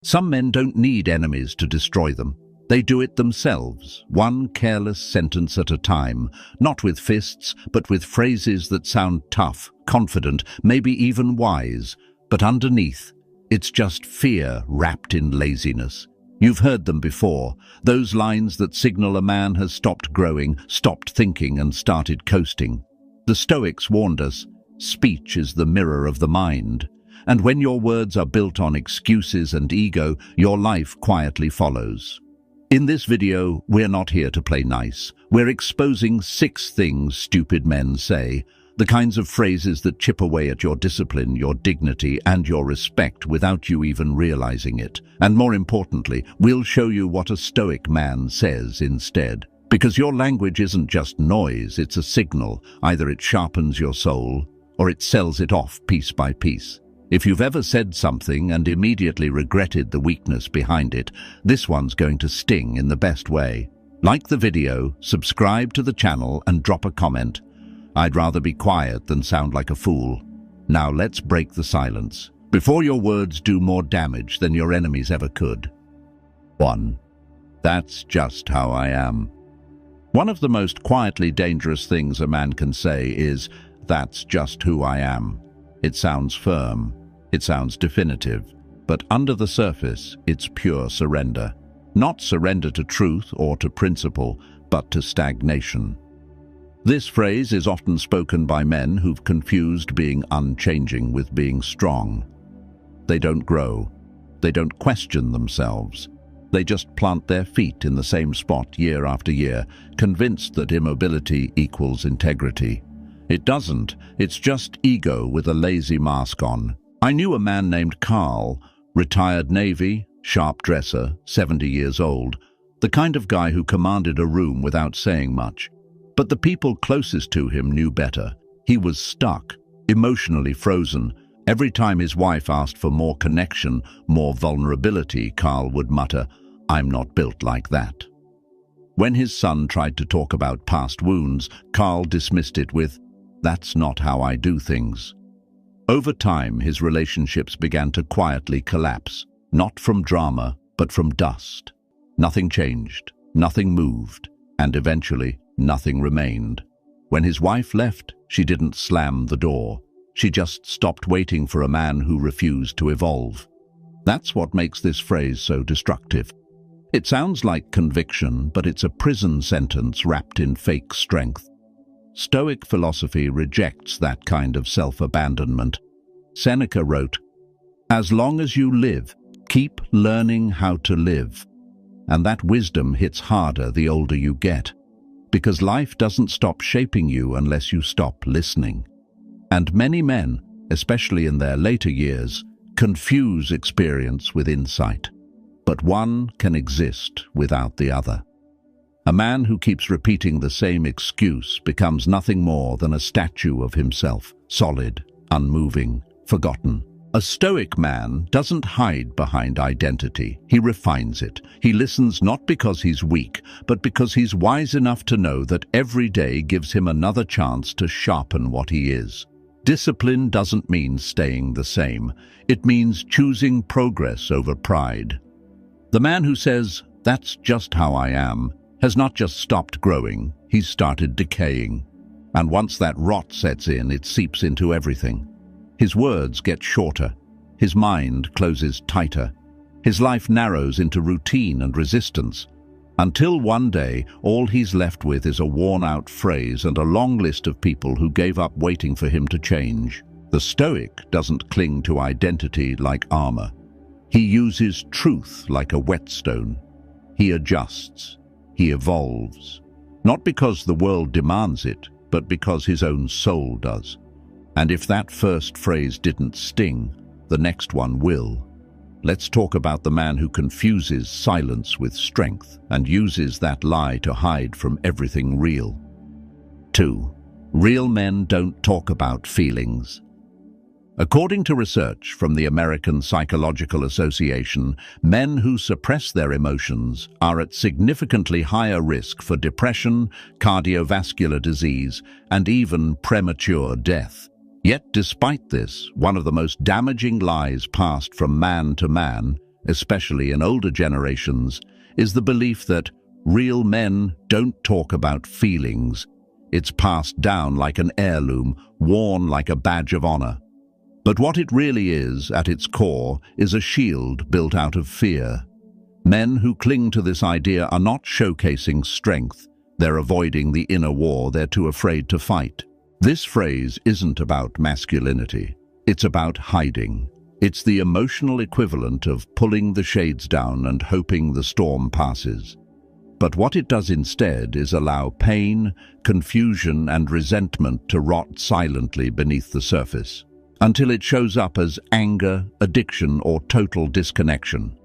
Some men don't need enemies to destroy them. They do it themselves, one careless sentence at a time, not with fists, but with phrases that sound tough, confident, maybe even wise. But underneath, it's just fear wrapped in laziness. You've heard them before, those lines that signal a man has stopped growing, stopped thinking, and started coasting. The Stoics warned us, speech is the mirror of the mind. And when your words are built on excuses and ego, your life quietly follows. In this video, we're not here to play nice. We're exposing 6 things stupid men say, the kinds of phrases that chip away at your discipline, your dignity, and your respect without you even realizing it. And more importantly, we'll show you what a Stoic man says instead. Because your language isn't just noise, it's a signal. Either it sharpens your soul, or it sells it off piece by piece. If you've ever said something and immediately regretted the weakness behind it, this one's going to sting in the best way. Like the video, subscribe to the channel, and drop a comment. I'd rather be quiet than sound like a fool. Now let's break the silence, before your words do more damage than your enemies ever could. 1. That's just how I am. One of the most quietly dangerous things a man can say is, "That's just who I am." It sounds firm. It sounds definitive, but under the surface, it's pure surrender. Not surrender to truth or to principle, but to stagnation. This phrase is often spoken by men who've confused being unchanging with being strong. They don't grow. They don't question themselves. They just plant their feet in the same spot year after year, convinced that immobility equals integrity. It doesn't. It's just ego with a lazy mask on. I knew a man named Carl, retired Navy, sharp dresser, 70 years old, the kind of guy who commanded a room without saying much. But the people closest to him knew better. He was stuck, emotionally frozen. Every time his wife asked for more connection, more vulnerability, Carl would mutter, "I'm not built like that." When his son tried to talk about past wounds, Carl dismissed it with, "That's not how I do things." Over time, his relationships began to quietly collapse, not from drama, but from dust. Nothing changed, nothing moved, and eventually, nothing remained. When his wife left, she didn't slam the door. She just stopped waiting for a man who refused to evolve. That's what makes this phrase so destructive. It sounds like conviction, but it's a prison sentence wrapped in fake strength. Stoic philosophy rejects that kind of self-abandonment. Seneca wrote, "As long as you live, keep learning how to live." And that wisdom hits harder the older you get, because life doesn't stop shaping you unless you stop listening. And many men, especially in their later years, confuse experience with insight. But one can exist without the other. A man who keeps repeating the same excuse becomes nothing more than a statue of himself, solid, unmoving, forgotten. A Stoic man doesn't hide behind identity. He refines it. He listens not because he's weak, but because he's wise enough to know that every day gives him another chance to sharpen what he is. Discipline doesn't mean staying the same. It means choosing progress over pride. The man who says, "That's just how I am," has not just stopped growing, he's started decaying. And once that rot sets in, it seeps into everything. His words get shorter, his mind closes tighter, his life narrows into routine and resistance, until one day all he's left with is a worn-out phrase and a long list of people who gave up waiting for him to change. The Stoic doesn't cling to identity like armor. He uses truth like a whetstone. He adjusts. He evolves, not because the world demands it, but because his own soul does. And if that first phrase didn't sting, the next one will. Let's talk about the man who confuses silence with strength and uses that lie to hide from everything real. 2. Real men don't talk about feelings. According to research from the American Psychological Association, men who suppress their emotions are at significantly higher risk for depression, cardiovascular disease, and even premature death. Yet despite this, one of the most damaging lies passed from man to man especially in older generations, is the belief that real men don't talk about feelings. It's passed down like an heirloom, worn like a badge of honor. But what it really is, at its core, is a shield built out of fear. Men who cling to this idea are not showcasing strength. They're avoiding the inner war they're too afraid to fight. This phrase isn't about masculinity. It's about hiding. It's the emotional equivalent of pulling the shades down and hoping the storm passes. But what it does instead is allow pain, confusion, and resentment to rot silently beneath the surface, until it shows up as anger, addiction, or total disconnection.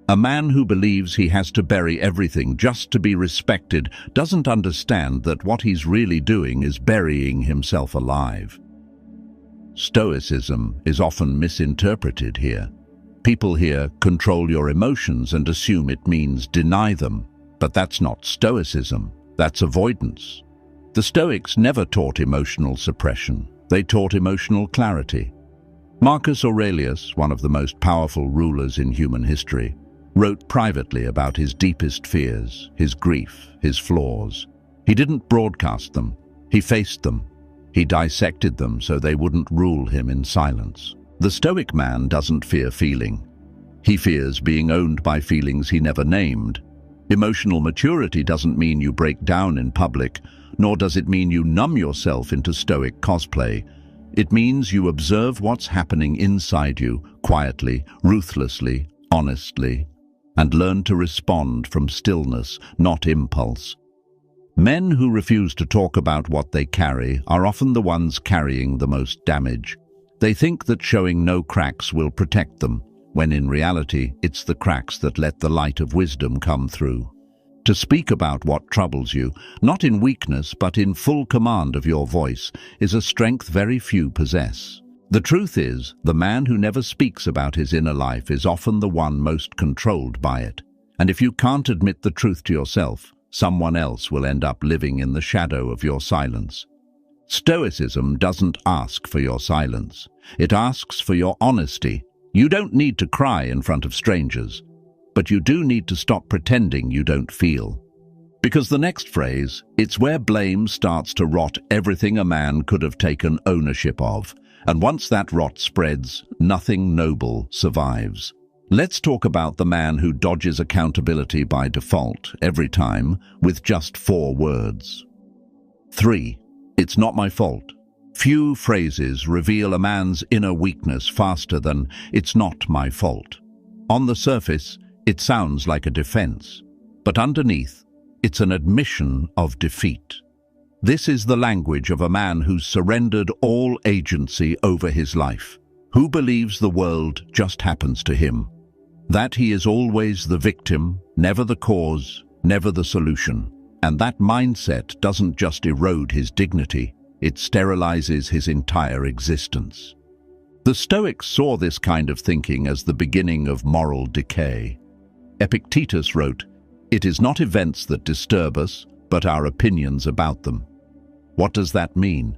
A man who believes he has to bury everything just to be respected doesn't understand that what he's really doing is burying himself alive. Stoicism is often misinterpreted here. People hear "control your emotions" and assume it means deny them. But that's not Stoicism, that's avoidance. The Stoics never taught emotional suppression. They taught emotional clarity. Marcus Aurelius, one of the most powerful rulers in human history, wrote privately about his deepest fears, his grief, his flaws. He didn't broadcast them. He faced them. He dissected them so they wouldn't rule him in silence. The Stoic man doesn't fear feeling. He fears being owned by feelings he never named. Emotional maturity doesn't mean you break down in public, nor does it mean you numb yourself into Stoic cosplay. It means you observe what's happening inside you, quietly, ruthlessly, honestly, and learn to respond from stillness, not impulse. Men who refuse to talk about what they carry are often the ones carrying the most damage. They think that showing no cracks will protect them, when in reality it's the cracks that let the light of wisdom come through. To speak about what troubles you, not in weakness but in full command of your voice, is a strength very few possess. The truth is, the man who never speaks about his inner life is often the one most controlled by it. And if you can't admit the truth to yourself, someone else will end up living in the shadow of your silence. Stoicism doesn't ask for your silence. It asks for your honesty. You don't need to cry in front of strangers, but you do need to stop pretending you don't feel. Because the next phrase, it's where blame starts to rot everything a man could have taken ownership of. And once that rot spreads, nothing noble survives. Let's talk about the man who dodges accountability by default every time with just 4 words. 3. It's not my fault. Few phrases reveal a man's inner weakness faster than "it's not my fault." On the surface, it sounds like a defense, but underneath, it's an admission of defeat. This is the language of a man who's surrendered all agency over his life, who believes the world just happens to him, that he is always the victim, never the cause, never the solution. And that mindset doesn't just erode his dignity, it sterilizes his entire existence. The Stoics saw this kind of thinking as the beginning of moral decay. Epictetus wrote, "It is not events that disturb us, but our opinions about them." What does that mean?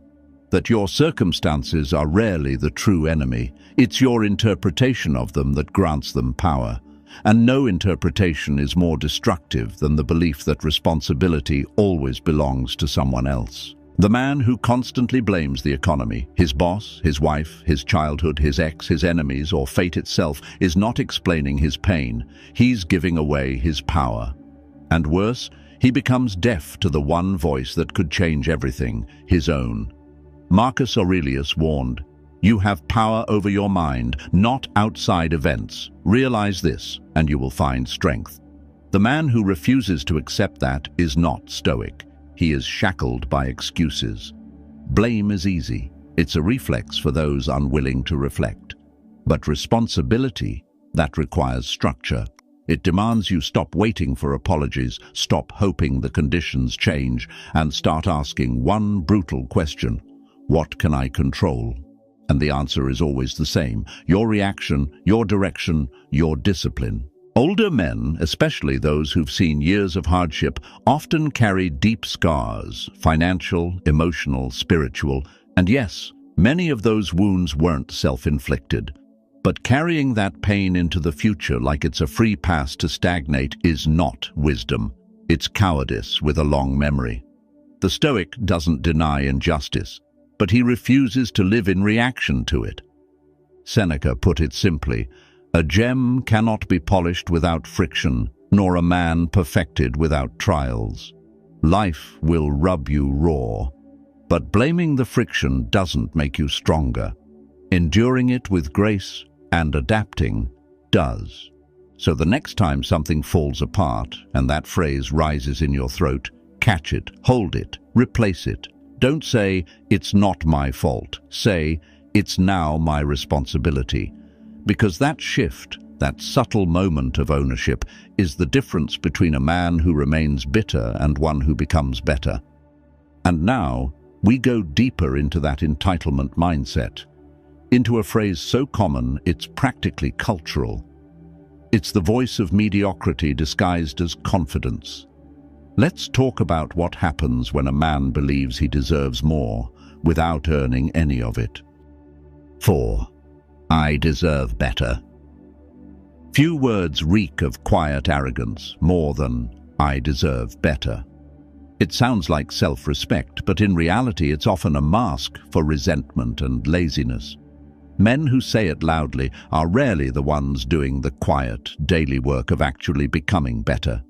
That your circumstances are rarely the true enemy. It's your interpretation of them that grants them power. And no interpretation is more destructive than the belief that responsibility always belongs to someone else. The man who constantly blames the economy, his boss, his wife, his childhood, his ex, his enemies, or fate itself is not explaining his pain. He's giving away his power. And worse, he becomes deaf to the one voice that could change everything, his own. Marcus Aurelius warned, "You have power over your mind, not outside events. Realize this, and you will find strength." The man who refuses to accept that is not Stoic. He is shackled by excuses. Blame is easy. It's a reflex for those unwilling to reflect. But responsibility, that requires structure. It demands you stop waiting for apologies, stop hoping the conditions change, and start asking one brutal question: what can I control? And the answer is always the same: your reaction, your direction, your discipline. Older men, especially those who've seen years of hardship, often carry deep scars, financial, emotional, spiritual, and yes, many of those wounds weren't self-inflicted. But carrying that pain into the future like it's a free pass to stagnate is not wisdom. It's cowardice with a long memory. The Stoic doesn't deny injustice, but he refuses to live in reaction to it. Seneca put it simply, "A gem cannot be polished without friction, nor a man perfected without trials. Life will rub you raw, but blaming the friction doesn't make you stronger. Enduring it with grace and adapting does." So the next time something falls apart and that phrase rises in your throat, catch it, hold it, replace it. Don't say, "It's not my fault." Say, "It's now my responsibility." Because that shift, that subtle moment of ownership, is the difference between a man who remains bitter and one who becomes better. And now, we go deeper into that entitlement mindset, into a phrase so common it's practically cultural. It's the voice of mediocrity disguised as confidence. Let's talk about what happens when a man believes he deserves more without earning any of it. 4. I deserve better. Few words reek of quiet arrogance more than "I deserve better." It sounds like self-respect, but in reality it's often a mask for resentment and laziness. Men who say it loudly are rarely the ones doing the quiet, daily work of actually becoming better.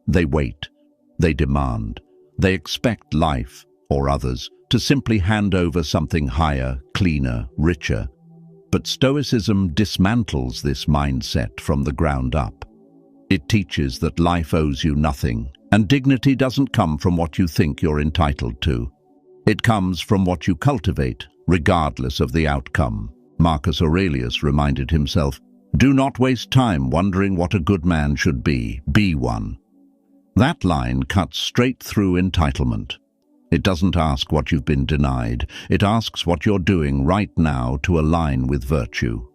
They wait, they demand, they expect life, or others, to simply hand over something higher, cleaner, richer. But Stoicism dismantles this mindset from the ground up. It teaches that life owes you nothing, and dignity doesn't come from what you think you're entitled to. It comes from what you cultivate, regardless of the outcome. Marcus Aurelius reminded himself, "Do not waste time wondering what a good man should be one." That line cuts straight through entitlement. It doesn't ask what you've been denied. It asks what you're doing right now to align with virtue.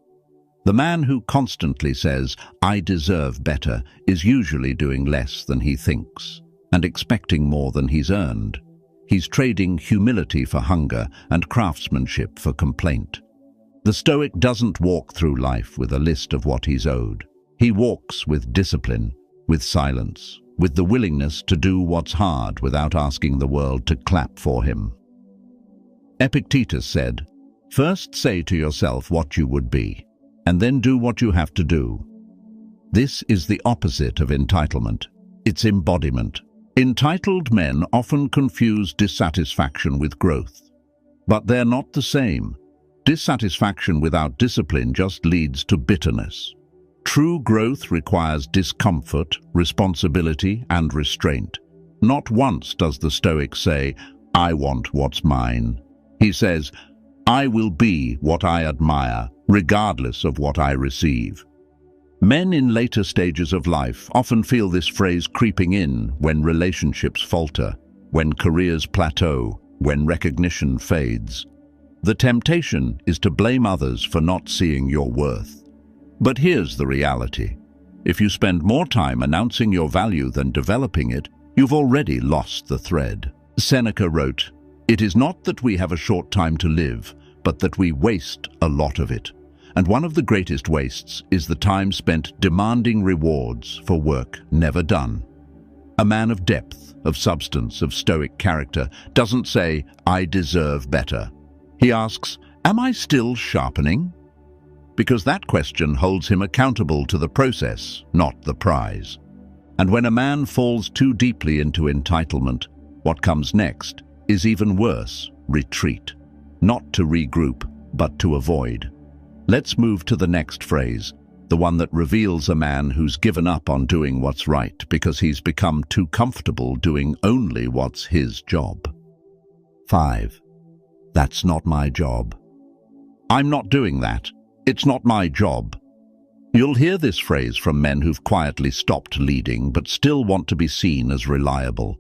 The man who constantly says, "I deserve better," is usually doing less than he thinks and expecting more than he's earned. He's trading humility for hunger and craftsmanship for complaint. The Stoic doesn't walk through life with a list of what he's owed. He walks with discipline, with silence, with the willingness to do what's hard without asking the world to clap for him. Epictetus said, "First say to yourself what you would be, and then do what you have to do." This is the opposite of entitlement. It's embodiment. Entitled men often confuse dissatisfaction with growth. But they're not the same. Dissatisfaction without discipline just leads to bitterness. True growth requires discomfort, responsibility, and restraint. Not once does the Stoic say, "I want what's mine." He says, "I will be what I admire, regardless of what I receive." Men in later stages of life often feel this phrase creeping in when relationships falter, when careers plateau, when recognition fades. The temptation is to blame others for not seeing your worth. But here's the reality. If you spend more time announcing your value than developing it, you've already lost the thread. Seneca wrote, "It is not that we have a short time to live, but that we waste a lot of it. And one of the greatest wastes is the time spent demanding rewards for work never done." A man of depth, of substance, of Stoic character doesn't say, "I deserve better." He asks, "Am I still sharpening?" Because that question holds him accountable to the process, not the prize. And when a man falls too deeply into entitlement, what comes next is even worse: retreat. Not to regroup, but to avoid. Let's move to the next phrase, the one that reveals a man who's given up on doing what's right because he's become too comfortable doing only what's his job. 5. That's not my job. I'm not doing that. It's not my job. You'll hear this phrase from men who've quietly stopped leading but still want to be seen as reliable.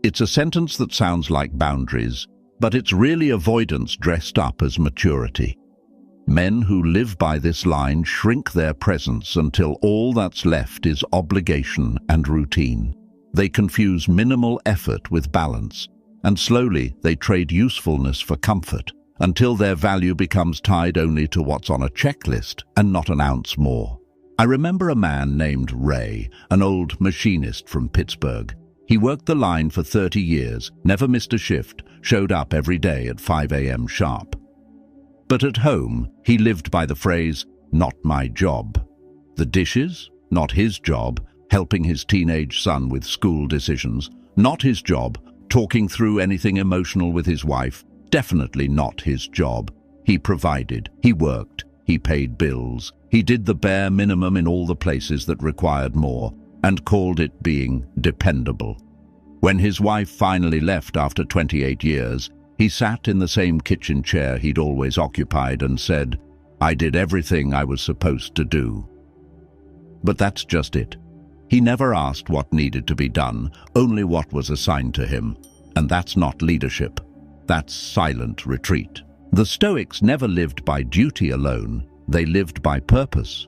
It's a sentence that sounds like boundaries, but it's really avoidance dressed up as maturity. Men who live by this line shrink their presence until all that's left is obligation and routine. They confuse minimal effort with balance, and slowly they trade usefulness for comfort until their value becomes tied only to what's on a checklist and not an ounce more. I remember a man named Ray, an old machinist from Pittsburgh. He worked the line for 30 years, never missed a shift, showed up every day at 5 a.m. sharp. But at home, he lived by the phrase, "Not my job." The dishes? Not his job. Helping his teenage son with school decisions? Not his job. Talking through anything emotional with his wife? Definitely not his job. He provided, he worked, he paid bills. He did the bare minimum in all the places that required more, and called it being dependable. When his wife finally left after 28 years, he sat in the same kitchen chair he'd always occupied and said, "I did everything I was supposed to do." But that's just it. He never asked what needed to be done, only what was assigned to him. And that's not leadership. That's silent retreat. The Stoics never lived by duty alone. They lived by purpose.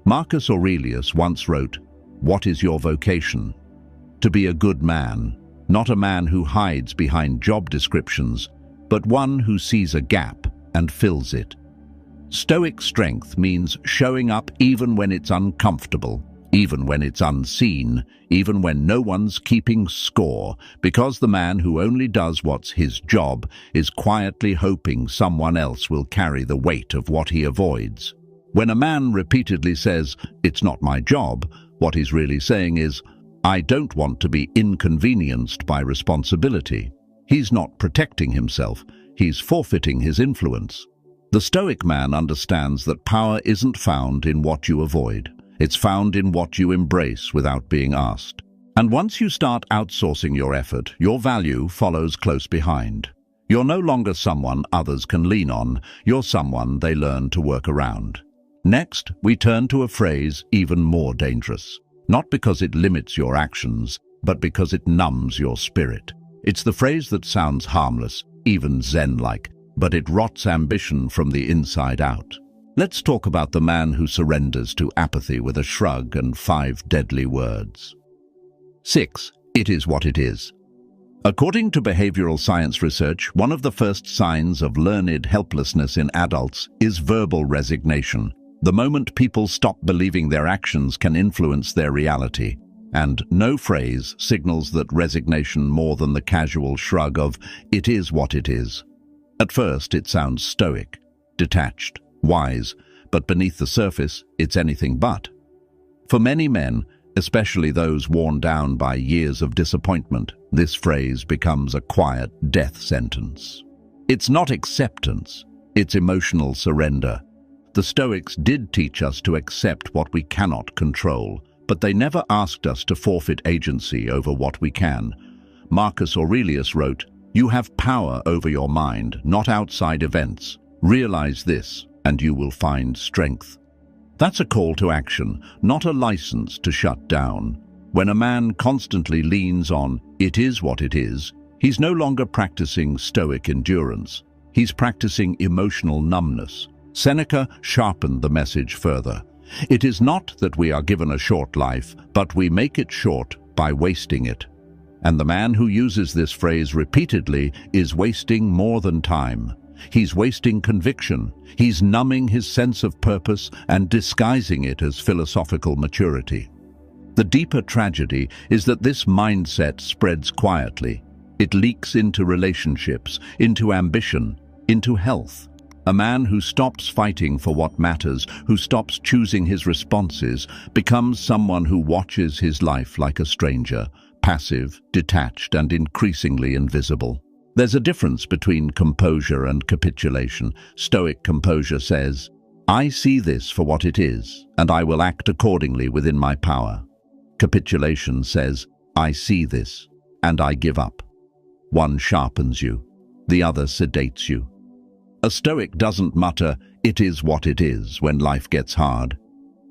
Marcus Aurelius once wrote, "What is your vocation? To be a good man, not a man who hides behind job descriptions, but one who sees a gap and fills it." Stoic strength means showing up even when it's uncomfortable, even when it's unseen, even when no one's keeping score, because the man who only does what's his job is quietly hoping someone else will carry the weight of what he avoids. When a man repeatedly says, "It's not my job," what he's really saying is, "I don't want to be inconvenienced by responsibility." He's not protecting himself, he's forfeiting his influence. The Stoic man understands that power isn't found in what you avoid. It's found in what you embrace without being asked. And once you start outsourcing your effort, your value follows close behind. You're no longer someone others can lean on, you're someone they learn to work around. Next, we turn to a phrase even more dangerous. Not because it limits your actions, but because it numbs your spirit. It's the phrase that sounds harmless, even Zen-like, but it rots ambition from the inside out. Let's talk about the man who surrenders to apathy with a shrug and 5 deadly words. 6. It is what it is. According to behavioral science research, one of the first signs of learned helplessness in adults is verbal resignation. The moment people stop believing their actions can influence their reality. And no phrase signals that resignation more than the casual shrug of, "It is what it is." At first, it sounds stoic, detached, wise, but beneath the surface, it's anything but. For many men, especially those worn down by years of disappointment, this phrase becomes a quiet death sentence. It's not acceptance, it's emotional surrender. The Stoics did teach us to accept what we cannot control, but they never asked us to forfeit agency over what we can. Marcus Aurelius wrote, "You have power over your mind, not outside events. Realize this, and you will find strength." That's a call to action, not a license to shut down. When a man constantly leans on, "It is what it is," he's no longer practicing stoic endurance. He's practicing emotional numbness. Seneca sharpened the message further. It is not that we are given a short life, but we make it short by wasting it. And the man who uses this phrase repeatedly is wasting more than time. He's wasting conviction. He's numbing his sense of purpose and disguising it as philosophical maturity. The deeper tragedy is that this mindset spreads quietly. It leaks into relationships, into ambition, into health. A man who stops fighting for what matters, who stops choosing his responses, becomes someone who watches his life like a stranger, passive, detached, and increasingly invisible. There's a difference between composure and capitulation. Stoic composure says, "I see this for what it is, and I will act accordingly within my power." Capitulation says, "I see this, and I give up." One sharpens you, the other sedates you. A Stoic doesn't mutter, "It is what it is," when life gets hard.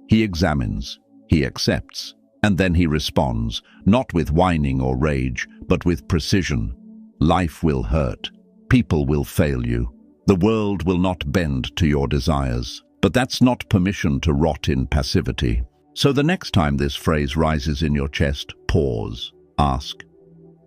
He examines, he accepts, and then he responds, not with whining or rage, but with precision. Life will hurt. People will fail you. The world will not bend to your desires. But that's not permission to rot in passivity. So the next time this phrase rises in your chest, pause. Ask,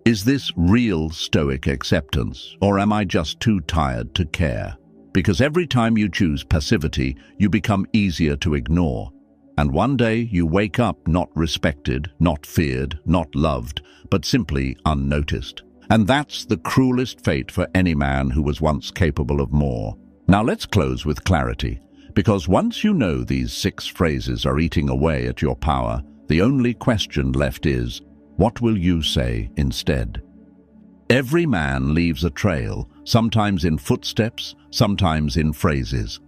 Is this real Stoic acceptance, or am I just too tired to care? Because every time you choose passivity, you become easier to ignore. And one day you wake up not respected, not feared, not loved, but simply unnoticed. And that's the cruelest fate for any man who was once capable of more. Now let's close with clarity, because once you know these 6 phrases are eating away at your power, the only question left is, what will you say instead? Every man leaves a trail, sometimes in footsteps, sometimes in phrases.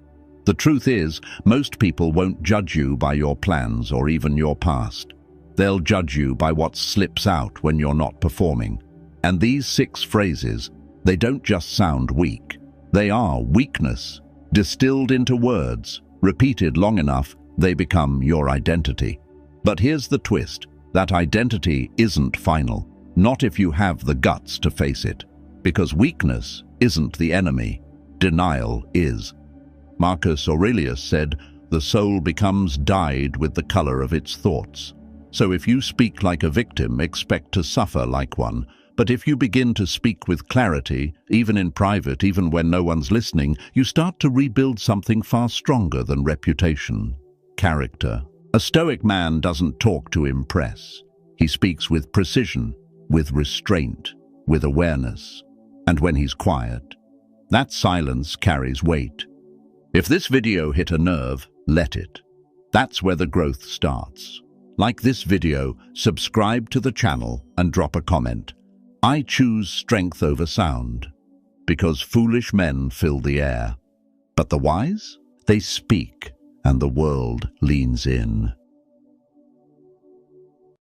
The truth is, most people won't judge you by your plans or even your past. They'll judge you by what slips out when you're not performing. And these 6 phrases, they don't just sound weak. They are weakness, distilled into words. Repeated long enough, they become your identity. But here's the twist. That identity isn't final, not if you have the guts to face it. Because weakness isn't the enemy, denial is. Marcus Aurelius said, "The soul becomes dyed with the color of its thoughts." So if you speak like a victim, expect to suffer like one. But if you begin to speak with clarity, even in private, even when no one's listening, you start to rebuild something far stronger than reputation: character. A Stoic man doesn't talk to impress. He speaks with precision, with restraint, with awareness. And when he's quiet, that silence carries weight. If this video hit a nerve, let it. That's where the growth starts. Like this video, subscribe to the channel and drop a comment. I choose strength over sound, because foolish men fill the air. But the wise? They speak, and the world leans in.